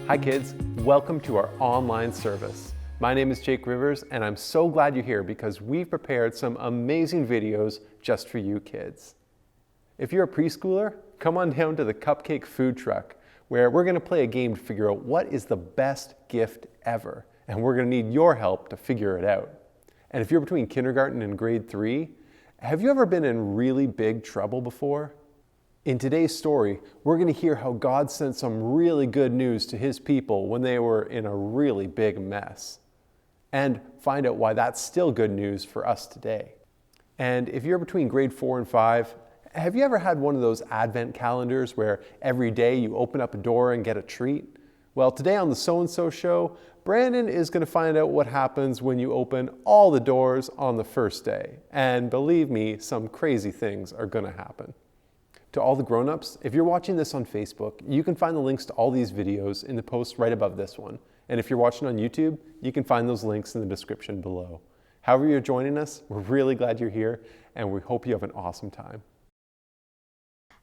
Hi kids, welcome to our online service. My name is Jake Rivers and I'm so glad you're here because we've prepared some amazing videos just for you kids. If you're a preschooler, come on down to the Cupcake Food Truck where we're going to play a game to figure out what is the best gift ever, and we're going to need your help to figure it out. And if you're between kindergarten and grade 3, have you ever been in really big trouble before? In today's story, we're going to hear how God sent some really good news to His people when they were in a really big mess, and find out why that's still good news for us today. And if you're between grade 4 and 5, have you ever had one of those advent calendars where every day you open up a door and get a treat? Well, today on the So-and-So Show, Brandon is going to find out what happens when you open all the doors on the first day. And believe me, some crazy things are going to happen. To all the grown-ups, if you're watching this on Facebook, you can find the links to all these videos in the post right above this one. And if you're watching on YouTube, you can find those links in the description below. However you're joining us, we're really glad you're here, and we hope you have an awesome time.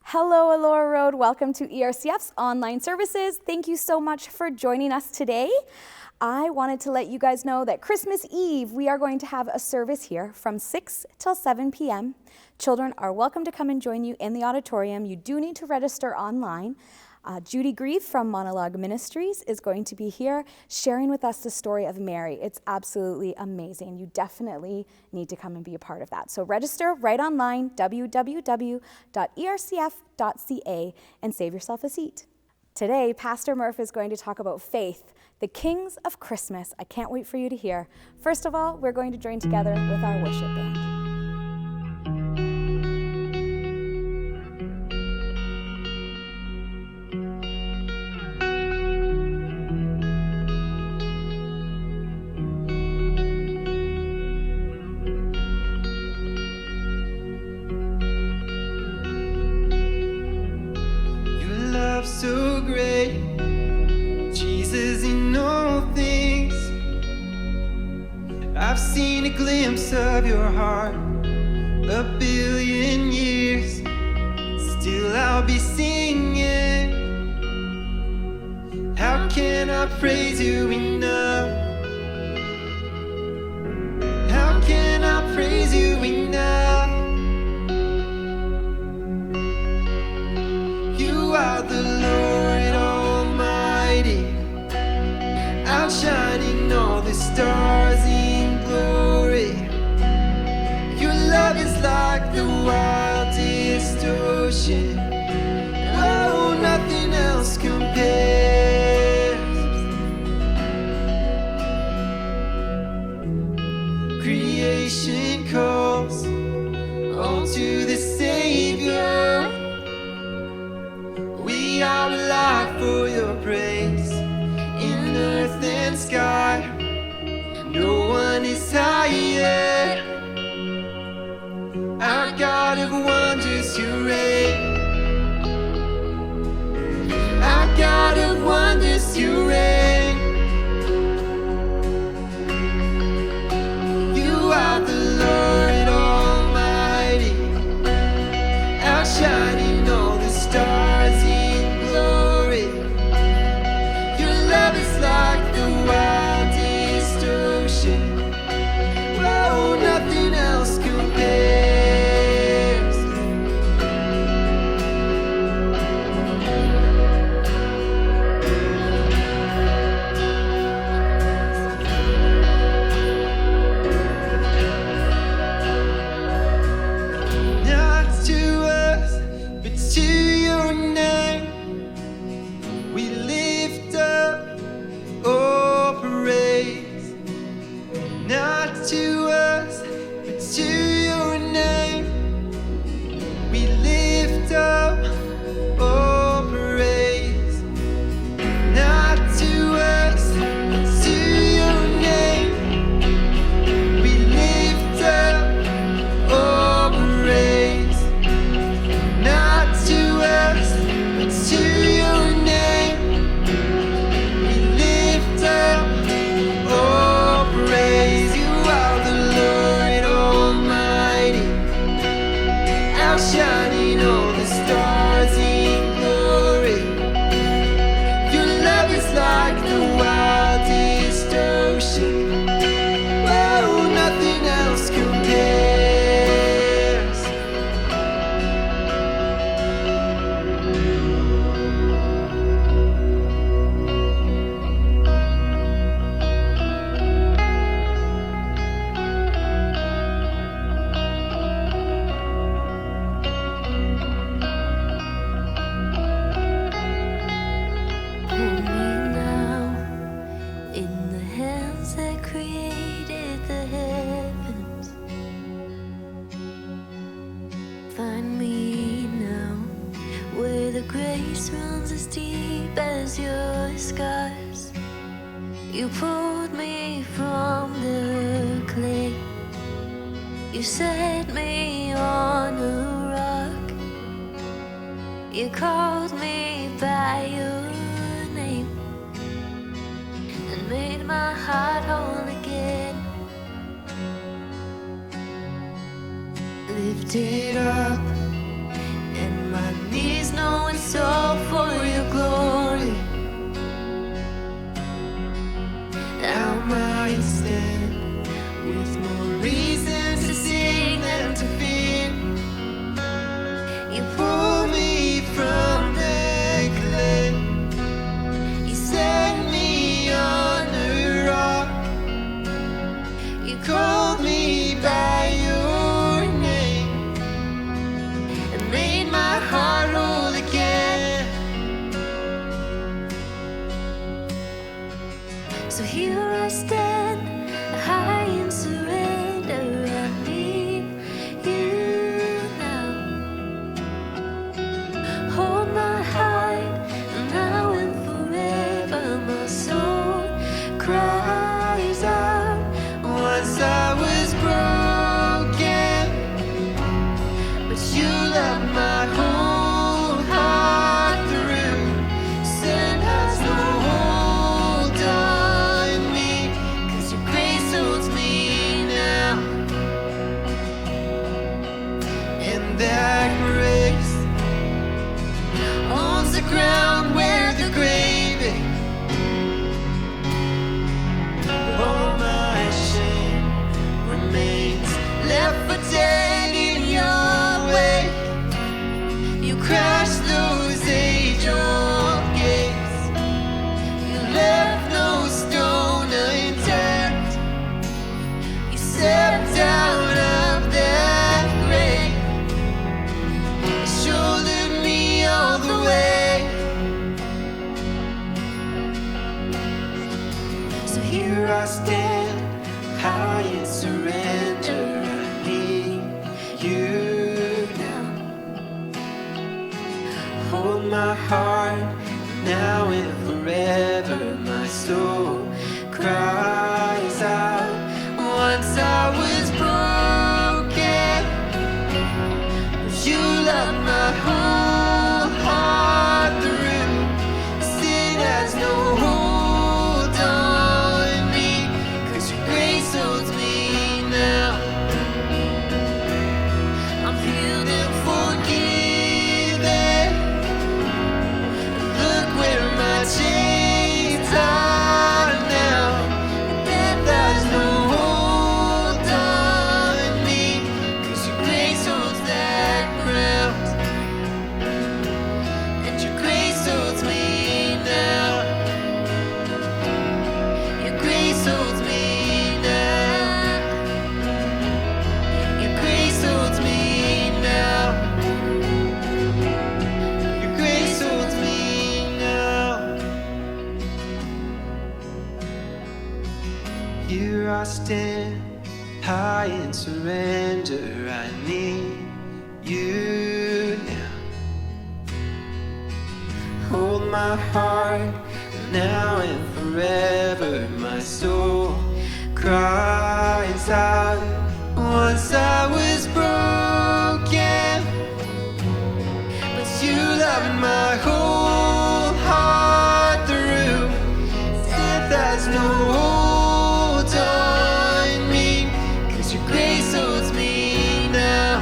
Hello, Allure Road. Welcome to ERCF's online services. Thank you so much for joining us today. I wanted to let you guys know that Christmas Eve, we are going to have a service here from 6 till 7 p.m. Children are welcome to come and join you in the auditorium. You do need to register online. Judy Grieve from Monologue Ministries is going to be here sharing with us the story of Mary. It's absolutely amazing. You definitely need to come and be a part of that. So register right online, www.ercf.ca, and save yourself a seat. Today, Pastor Murph is going to talk about faith, the kings of Christmas. I can't wait for you to hear. First of all, we're going to join together with our worship band. So great, Jesus, in all things. I've seen a glimpse of your heart, a billion years. Still I'll be singing. How can I praise you enough? How can I praise you enough? You are the Lord Almighty, outshining all the stars in glory. Your love is like the wildest ocean. Oh, nothing else compares. Creation calls all to the Savior. We are alive for your praise, in earth and sky. No one is higher. Our God of wonders, you reign. Our God of wonders, you reign. You are the Lord Almighty, outshining all the stars in glory. Your love is like the wildest ocean. Oh, nothing else compares. was your scars. You pulled me from the clay. You set me on a rock. You called me by your name and made my heart whole again. Lifted up, and my knees know it's all for your glory. Now my stand with more reason to sing than to fear. You pull me from the clay. You set me on a rock. You called me by your name and made my heart whole again. So here I stand, high in surrender. I need you now. Hold my heart now and forever. My soul Cries out. Once I was broken, but you loved my whole heart through. Sin has no hold on me, 'cause your grace holds me now. And that grace owns the ground where the grave is. All my shame remains left for dead in your way. You crashed those age-old gates. You left no stone unturned. You stepped out of that grave. You shouldered me all the way. So here I stand, high in surrender. I need you now. Hold my heart now and forever. My soul cries out. Once I was broken, but you loved my whole heart through. Sin has no hold on me, 'cause your grace holds me now. I'm healed and forgiven. Look where my chains are now. Death has no hold on me, 'cause your grace holds that ground. And your grace holds me now. Your grace holds me now. Your grace holds me now. Your grace holds me now. Here I stand, high in surrender. I need you now. Hold my heart now and forever. My soul cries out. Once I was broken, but you loved my whole heart through. Death has no hold on me, 'cause your grace holds me now.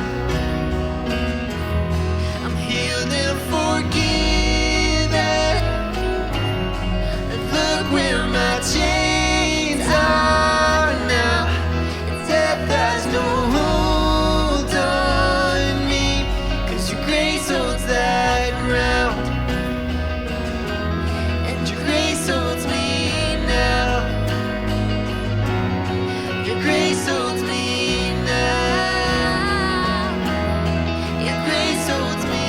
I'm healed and forgiven. Look where my chains are now. Death has no hold on me, 'cause your grace holds that ground. And your grace holds me now. Your grace holds me now. Your grace holds me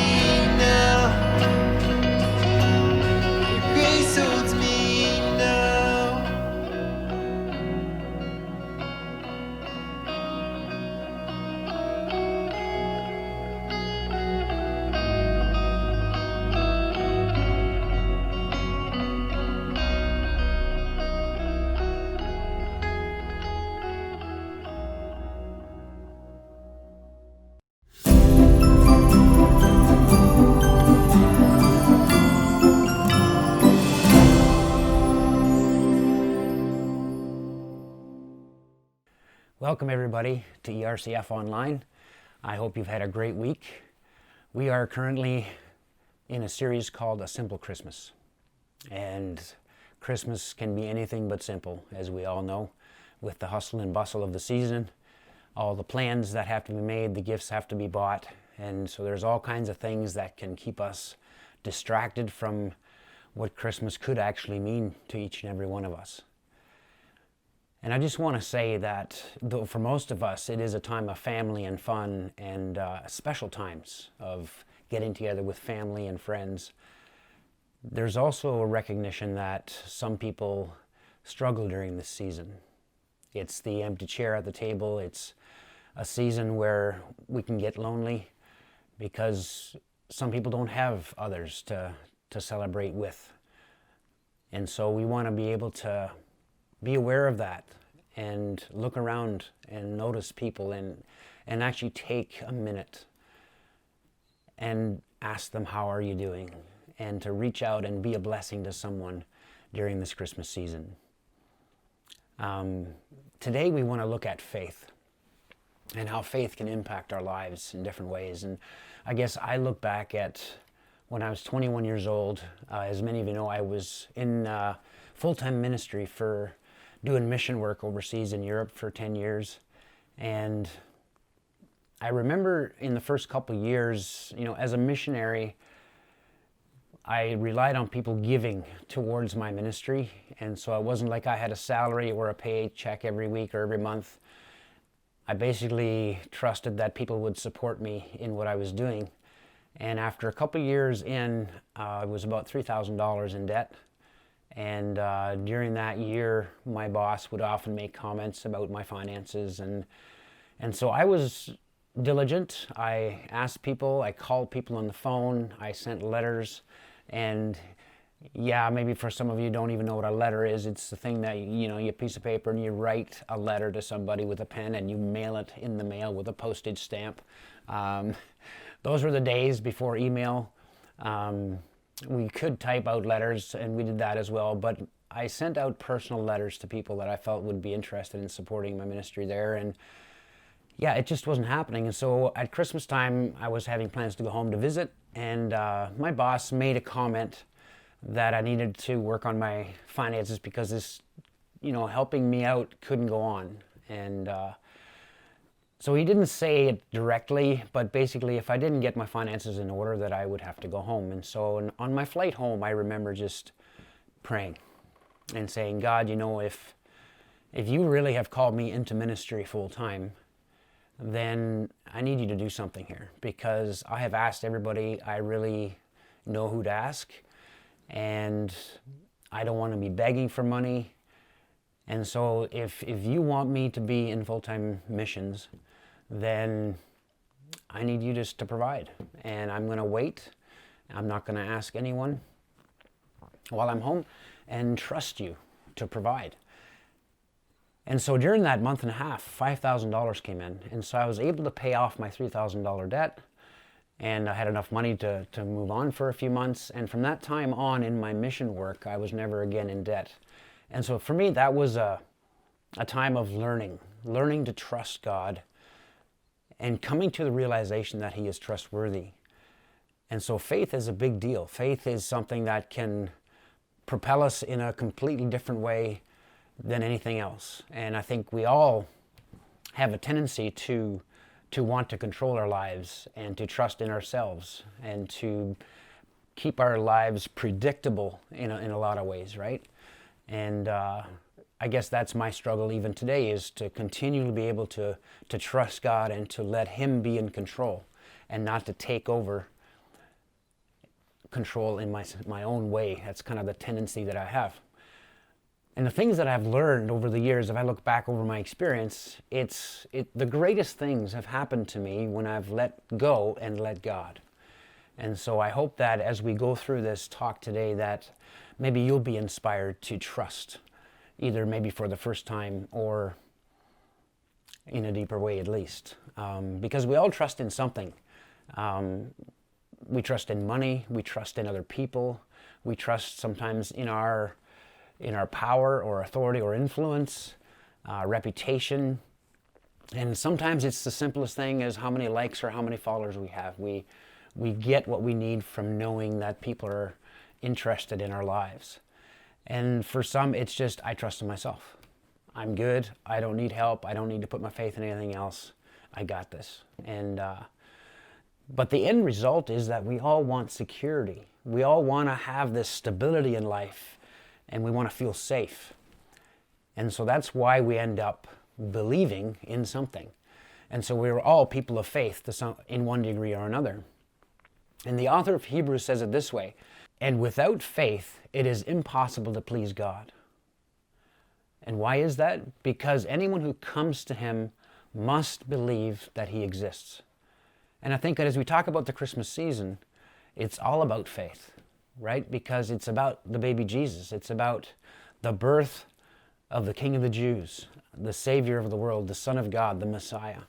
now. Your grace holds me now. Welcome everybody to ERCF Online. I hope you've had a great week. We are currently in a series called A Simple Christmas. And Christmas can be anything but simple, as we all know, with the hustle and bustle of the season, all the plans that have to be made, the gifts have to be bought, and so there's all kinds of things that can keep us distracted from what Christmas could actually mean to each and every one of us. And I just want to say that though for most of us it is a time of family and fun and special times of getting together with family and friends, there's also a recognition that some people struggle during this season. It's the empty chair at the table. It's a season where we can get lonely because some people don't have others to celebrate with. And so we want to be able to be aware of that and look around and notice people and actually take a minute and ask them, how are you doing? And to reach out and be a blessing to someone during this Christmas season. Today we want to look at faith and how faith can impact our lives in different ways. And I guess I look back at when I was 21 years old. As many of you know, I was in full-time ministry for doing mission work overseas in Europe for 10 years. And I remember in the first couple of years, as a missionary, I relied on people giving towards my ministry. And so it wasn't like I had a salary or a paycheck every week or every month. I basically trusted that people would support me in what I was doing. And after a couple of years in, I was about $3,000 in debt. And during that year, my boss would often make comments about my finances. And so I was diligent. I asked people, I called people on the phone, I sent letters. And yeah, maybe for some of you don't even know what a letter is. It's the thing that, you piece of paper and you write a letter to somebody with a pen and you mail it in the mail with a postage stamp. Those were the days before email. We could type out letters, and we did that as well, but I sent out personal letters to people that I felt would be interested in supporting my ministry there, and yeah, it just wasn't happening. And so at Christmas time, I was having plans to go home to visit, and my boss made a comment that I needed to work on my finances because this, helping me out couldn't go on. And so he didn't say it directly, but basically if I didn't get my finances in order, that I would have to go home. And so on my flight home, I remember just praying and saying, God, if you really have called me into ministry full time, then I need you to do something here, because I have asked everybody I really know who to ask, and I don't want to be begging for money. And so if you want me to be in full-time missions, then I need you just to provide. And I'm going to wait. I'm not going to ask anyone while I'm home, and trust you to provide. And so during that month and a half, $5,000 came in. And so I was able to pay off my $3,000 debt. And I had enough money to move on for a few months. And from that time on in my mission work, I was never again in debt. And so for me, that was a time of learning to trust God and coming to the realization that He is trustworthy. And so faith is a big deal. Faith is something that can propel us in a completely different way than anything else. And I think we all have a tendency to want to control our lives and to trust in ourselves and to keep our lives predictable in a lot of ways, right? And I guess that's my struggle even today, is to continually be able to trust God and to let Him be in control and not to take over control in my own way. That's kind of the tendency that I have. And the things that I've learned over the years, if I look back over my experience, the greatest things have happened to me when I've let go and let God. And so I hope that as we go through this talk today, that maybe you'll be inspired to trust, either maybe for the first time or in a deeper way at least. Because we all trust in something. We trust in money, we trust in other people, we trust sometimes in our power or authority or influence, reputation. And sometimes it's the simplest thing as how many likes or how many followers we have. We get what we need from knowing that people are interested in our lives. And for some, it's just, I trust in myself. I'm good. I don't need help. I don't need to put my faith in anything else. I got this. But the end result is that we all want security. We all want to have this stability in life, and we want to feel safe. And so that's why we end up believing in something. And so we're all people of faith in one degree or another. And the author of Hebrews says it this way, and without faith, it is impossible to please God. And why is that? Because anyone who comes to him must believe that he exists. And I think that as we talk about the Christmas season, it's all about faith, right? Because it's about the baby Jesus. It's about the birth of the King of the Jews, the Savior of the world, the Son of God, the Messiah.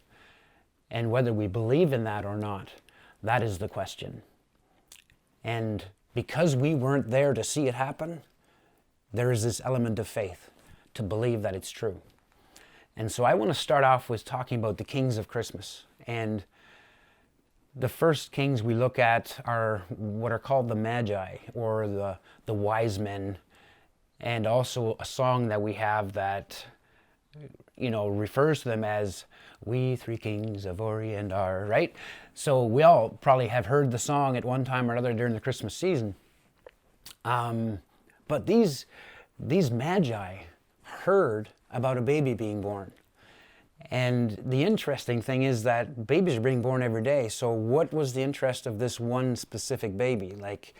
And whether we believe in that or not, that is the question. And because we weren't there to see it happen, there is this element of faith to believe that it's true. And so I want to start off with talking about the kings of Christmas. And the first kings we look at are what are called the Magi, or the wise men, and also a song that we have that, refers to them as "We three kings of Orient are," right? So we all probably have heard the song at one time or another during the Christmas season. But these Magi heard about a baby being born. And the interesting thing is that babies are being born every day. So what was the interest of this one specific baby? Like,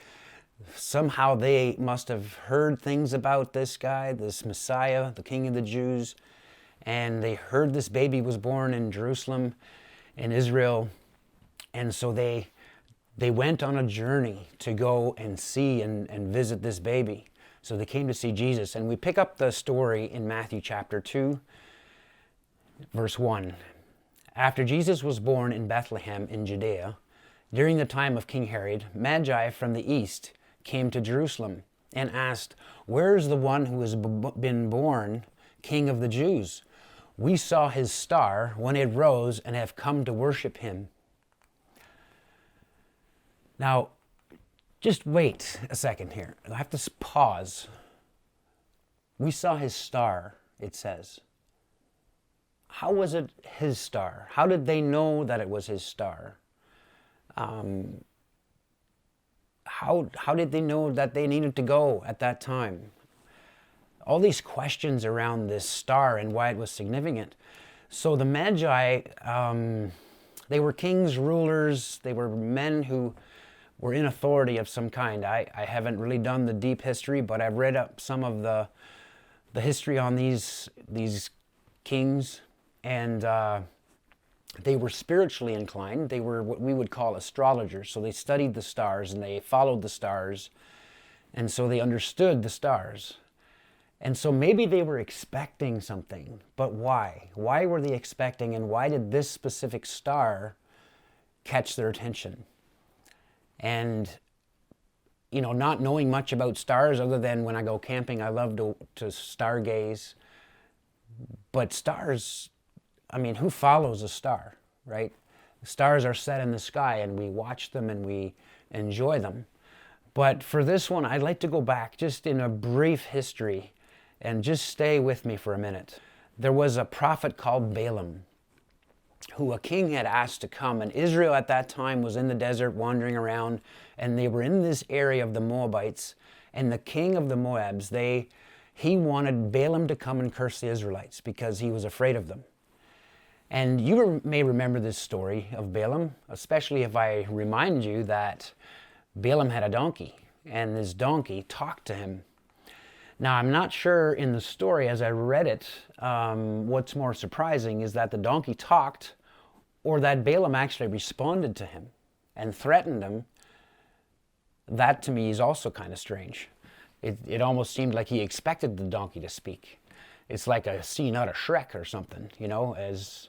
somehow they must have heard things about this guy, this Messiah, the King of the Jews, and they heard this baby was born in Jerusalem, in Israel, and so they went on a journey to go and see and visit this baby. So they came to see Jesus, and we pick up the story in Matthew chapter 2, verse 1. After Jesus was born in Bethlehem in Judea, during the time of King Herod, Magi from the east came to Jerusalem and asked, "Where is the one who has been born King of the Jews? We saw his star when it rose and have come to worship him." Now, just wait a second here. I have to pause. We saw his star, it says. How was it his star? How did they know that it was his star? How did they know that they needed to go at that time? All these questions around this star and why it was significant. So the Magi, they were kings, rulers, they were men who were in authority of some kind. I haven't really done the deep history, but I've read up some of the history on these kings, and they were spiritually inclined. They were what we would call astrologers. So they studied the stars and they followed the stars, and so they understood the stars. And so maybe they were expecting something, but why? Why were they expecting, and why did this specific star catch their attention? And, not knowing much about stars other than when I go camping, I love to stargaze. But stars, who follows a star, right? Stars are set in the sky and we watch them and we enjoy them. But for this one, I'd like to go back just in a brief history and just stay with me for a minute. There was a prophet called Balaam, who a king had asked to come, and Israel at that time was in the desert wandering around, and they were in this area of the Moabites, and the king of the Moabs, he wanted Balaam to come and curse the Israelites because he was afraid of them. And you may remember this story of Balaam, especially if I remind you that Balaam had a donkey, and this donkey talked to him. Now, I'm not sure in the story as I read it, what's more surprising is that the donkey talked or that Balaam actually responded to him and threatened him. That to me is also kind of strange. It almost seemed like he expected the donkey to speak. It's like a scene out of Shrek or something, as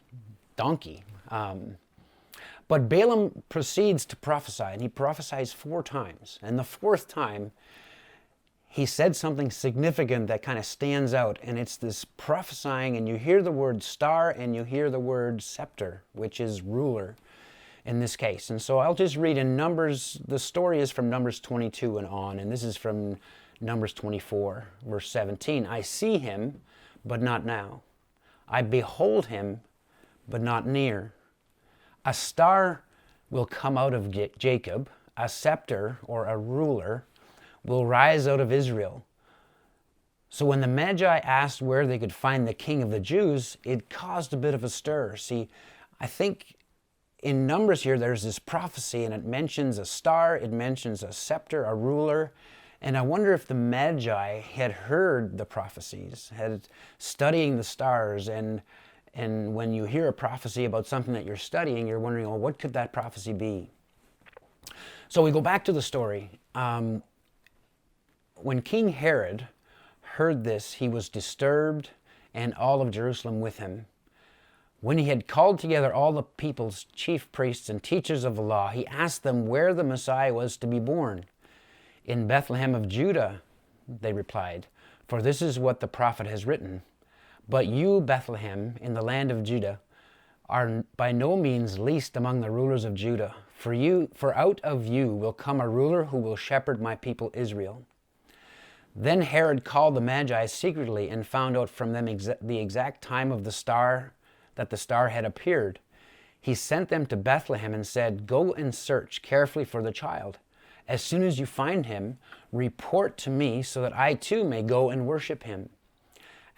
donkey. But Balaam proceeds to prophesy, and he prophesies 4 times. And the 4th time, he said something significant that kind of stands out, and it's this prophesying, and you hear the word star and you hear the word scepter, which is ruler in this case. And so I'll just read in Numbers, the story is from Numbers 22 and on, and this is from Numbers 24, verse 17. I see him, but not now. I behold him, but not near. A star will come out of Jacob, a scepter or a ruler will rise out of Israel. So when the Magi asked where they could find the king of the Jews, it caused a bit of a stir. See, I think in Numbers here there's this prophecy, and it mentions a star, it mentions a scepter, a ruler, and I wonder if the Magi had heard the prophecies, had studying the stars, and when you hear a prophecy about something that you're studying, you're wondering, oh, what could that prophecy be? So we go back to the story. When King Herod heard this, he was disturbed, and all of Jerusalem with him. When he had called together all the people's chief priests and teachers of the law, he asked them where the Messiah was to be born. In Bethlehem of Judah, they replied, for this is what the prophet has written. But you, Bethlehem, in the land of Judah, are by no means least among the rulers of Judah. For out of you will come a ruler who will shepherd my people Israel. Then Herod called the Magi secretly and found out from them the exact time of the star that the star had appeared. He sent them to Bethlehem and said, go and search carefully for the child. As soon as you find him, report to me so that I too may go and worship him.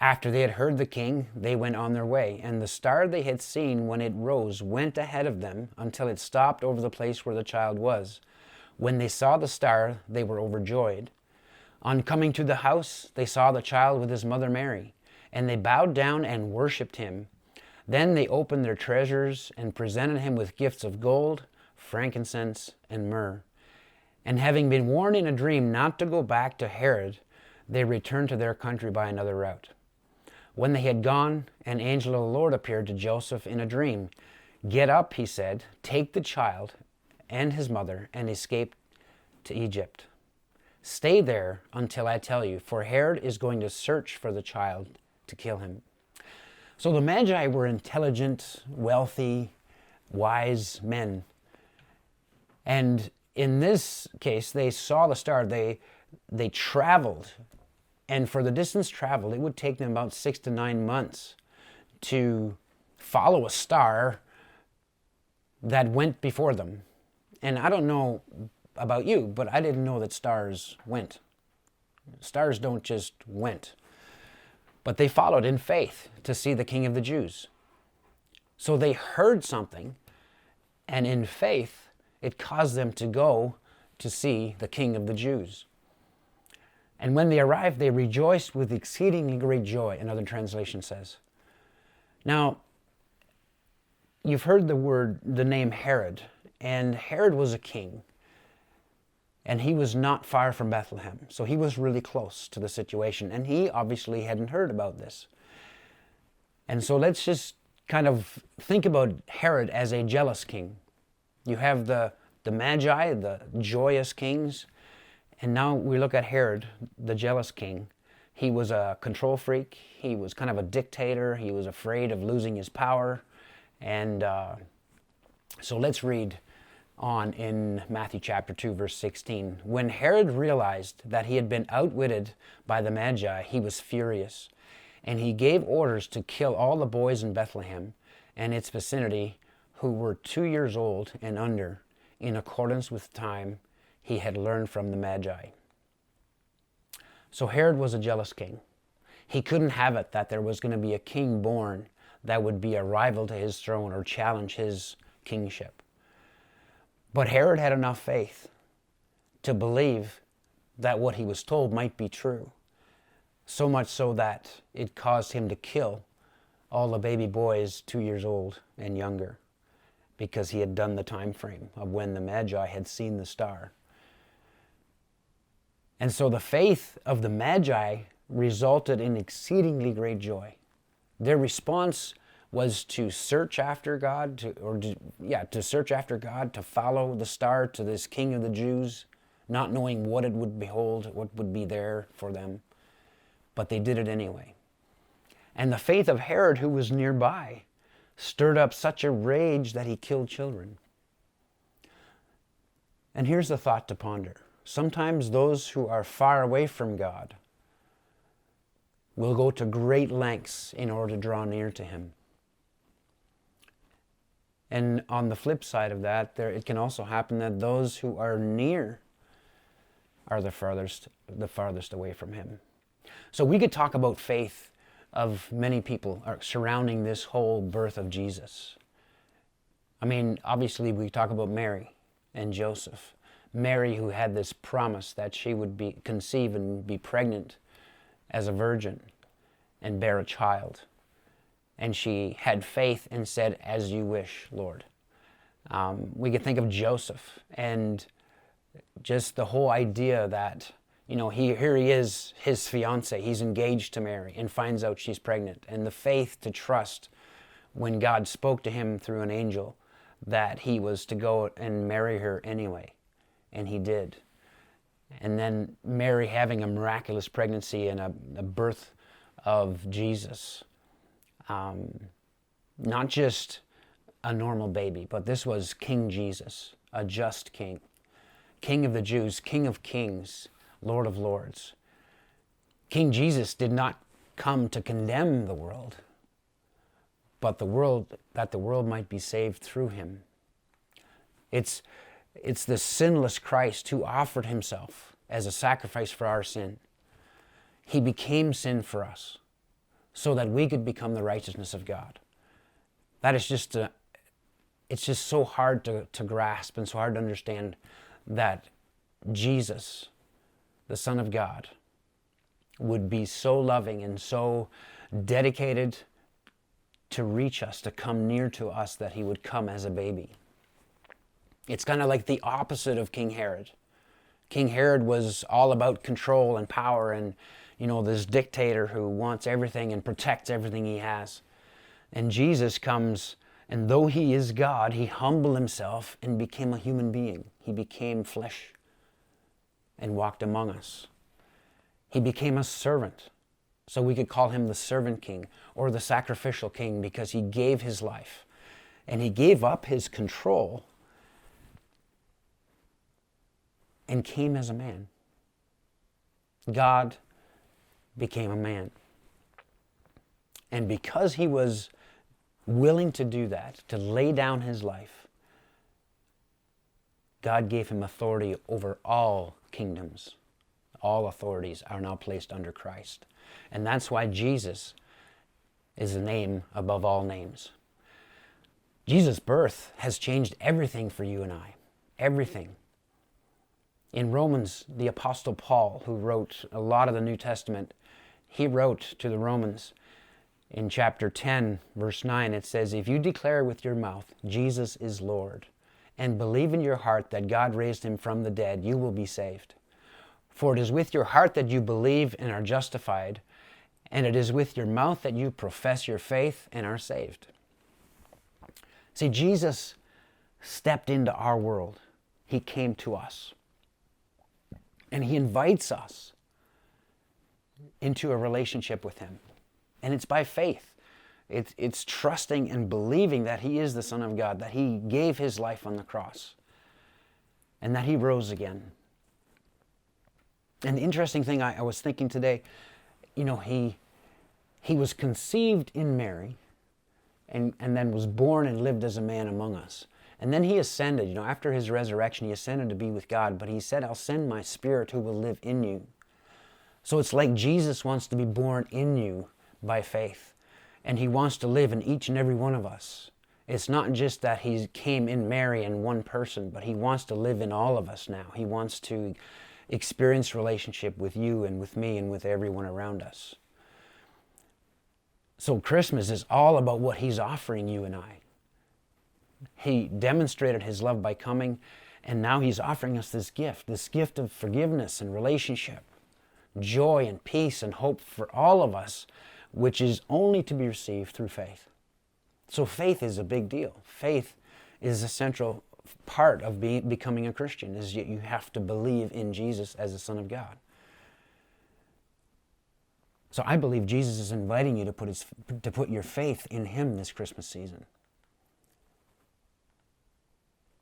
After they had heard the king, they went on their way, and the star they had seen when it rose went ahead of them until it stopped over the place where the child was. When they saw the star, they were overjoyed. On coming to the house, they saw the child with his mother Mary, and they bowed down and worshipped him. Then they opened their treasures and presented him with gifts of gold, frankincense, and myrrh. And having been warned in a dream not to go back to Herod, they returned to their country by another route. When they had gone, an angel of the Lord appeared to Joseph in a dream. Get up, he said, take the child and his mother and escape to Egypt. Stay there until I tell you, for Herod is going to search for the child to kill him. So the Magi were intelligent, wealthy, wise men. And in this case, they saw the star. They traveled. And for the distance traveled, it would take them about 6 to 9 months to follow a star that went before them. And I don't know about you, but I didn't know that stars went. Stars don't just went. But they followed in faith to see the King of the Jews. So they heard something, and in faith, it caused them to go to see the King of the Jews. And when they arrived, they rejoiced with exceedingly great joy, another translation says. Now, you've heard the name Herod, and Herod was a king. And he was not far from Bethlehem, so he was really close to the situation. And he obviously hadn't heard about this. And so let's just kind of think about Herod as a jealous king. You have the Magi, the joyous kings, and now we look at Herod, the jealous king. He was a control freak. He was kind of a dictator. He was afraid of losing his power. And so let's read on in Matthew chapter 2, verse 16. When Herod realized that he had been outwitted by the Magi, he was furious, and he gave orders to kill all the boys in Bethlehem and its vicinity who were 2 years old and under, in accordance with time he had learned from the Magi. So Herod was a jealous king. He couldn't have it that there was going to be a king born that would be a rival to his throne or challenge his kingship. But Herod had enough faith to believe that what he was told might be true, so much so that it caused him to kill all the baby boys 2 years old and younger, because he had done the time frame of when the Magi had seen the star. And so the faith of the Magi resulted in exceedingly great joy. Their response was to search after God, to search after God, to follow the star to this King of the Jews, not knowing what it would behold, what would be there for them. But they did it anyway. And the faith of Herod, who was nearby, stirred up such a rage that he killed children. And here's the thought to ponder. Sometimes those who are far away from God will go to great lengths in order to draw near to Him. And on the flip side of that, it can also happen that those who are near are the farthest away from Him. So we could talk about faith of many people surrounding this whole birth of Jesus. I mean, obviously we talk about Mary and Joseph. Mary, who had this promise that she would conceive and be pregnant as a virgin and bear a child. And she had faith and said, "As you wish, Lord." We could think of Joseph and just the whole idea that, here he is, his fiance, he's engaged to Mary and finds out she's pregnant. And the faith to trust when God spoke to him through an angel that he was to go and marry her anyway. And he did. And then Mary having a miraculous pregnancy and a birth of Jesus. Not just a normal baby, but this was King Jesus, a just king. King of the Jews, King of kings, Lord of lords. King Jesus did not come to condemn the world, but that the world might be saved through him. It's the sinless Christ who offered himself as a sacrifice for our sin. He became sin for us so that we could become the righteousness of God. That is it's just so hard to grasp and so hard to understand that Jesus, the Son of God, would be so loving and so dedicated to reach us, to come near to us, that he would come as a baby. It's kind of like the opposite of King Herod. King Herod was all about control and power and, this dictator who wants everything and protects everything he has. And Jesus comes, and though he is God, he humbled himself and became a human being. He became flesh and walked among us. He became a servant. So we could call him the servant king or the sacrificial king, because he gave his life and he gave up his control and came as a man. God became a man. And because he was willing to do that, to lay down his life, God gave him authority over all kingdoms. All authorities are now placed under Christ. And that's why Jesus is the name above all names. Jesus' birth has changed everything for you and I. Everything. In Romans, the Apostle Paul, who wrote a lot of the New Testament, he wrote to the Romans in chapter 10, verse 9, it says, "If you declare with your mouth, Jesus is Lord, and believe in your heart that God raised him from the dead, you will be saved. For it is with your heart that you believe and are justified, and it is with your mouth that you profess your faith and are saved." See, Jesus stepped into our world. He came to us. And he invites us into a relationship with him. And it's by faith. It's trusting and believing that he is the Son of God, that he gave his life on the cross, and that he rose again. And the interesting thing I was thinking today, he was conceived in Mary and then was born and lived as a man among us. And then he ascended, after his resurrection, he ascended to be with God. But he said, "I'll send my Spirit who will live in you." So it's like Jesus wants to be born in you by faith. And he wants to live in each and every one of us. It's not just that he came in Mary and one person, but he wants to live in all of us now. He wants to experience relationship with you and with me and with everyone around us. So Christmas is all about what he's offering you and I. He demonstrated his love by coming, and now he's offering us this gift of forgiveness and relationship, joy and peace and hope for all of us, which is only to be received through faith. So faith is a big deal. Faith is essential part of becoming a Christian, is you have to believe in Jesus as the Son of God. So I believe Jesus is inviting you to put your faith in Him this Christmas season.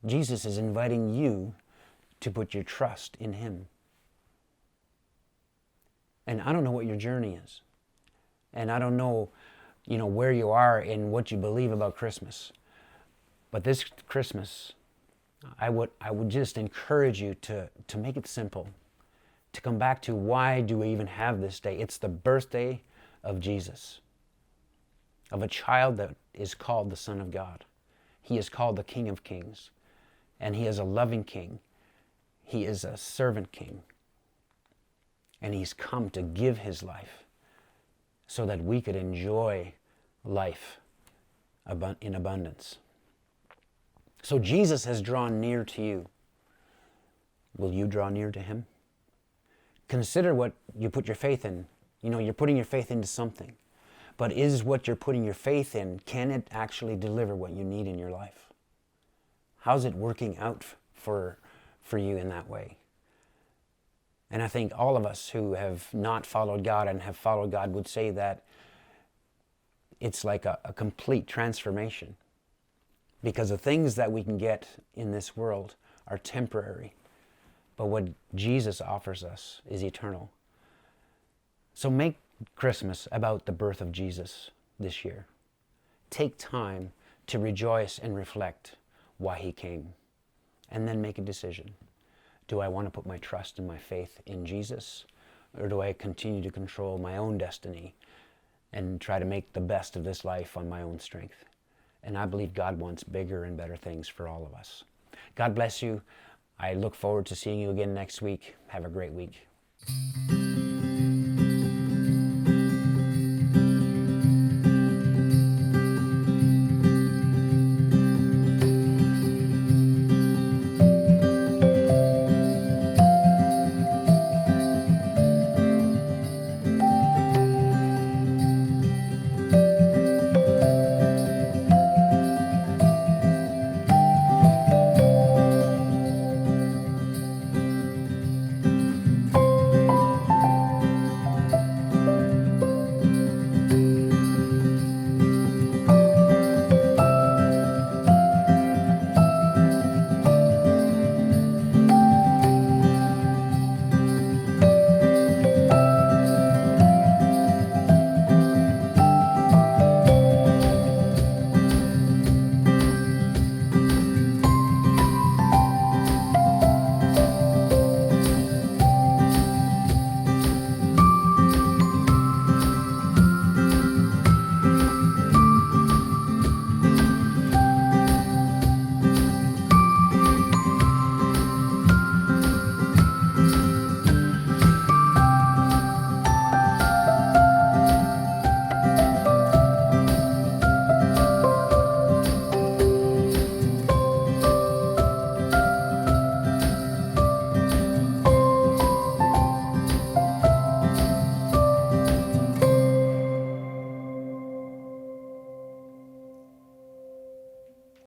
Jesus is inviting you to put your trust in Him. And I don't know what your journey is. And I don't know, where you are in what you believe about Christmas. But this Christmas, I would just encourage you to make it simple. To come back to, why do we even have this day? It's the birthday of Jesus, of a child that is called the Son of God. He is called the King of Kings, and He is a loving King. He is a servant King, and He's come to give His life so that we could enjoy life in abundance. So Jesus has drawn near to you. Will you draw near to Him? Consider what you put your faith in. You're putting your faith into something. But is what you're putting your faith in, can it actually deliver what you need in your life? How's it working out for you in that way? And I think all of us who have not followed God and have followed God would say that it's like a complete transformation. Because the things that we can get in this world are temporary. But what Jesus offers us is eternal. So make Christmas about the birth of Jesus this year. Take time to rejoice and reflect why He came. And then make a decision. Do I want to put my trust and my faith in Jesus? Or do I continue to control my own destiny and try to make the best of this life on my own strength? And I believe God wants bigger and better things for all of us. God bless you. I look forward to seeing you again next week. Have a great week.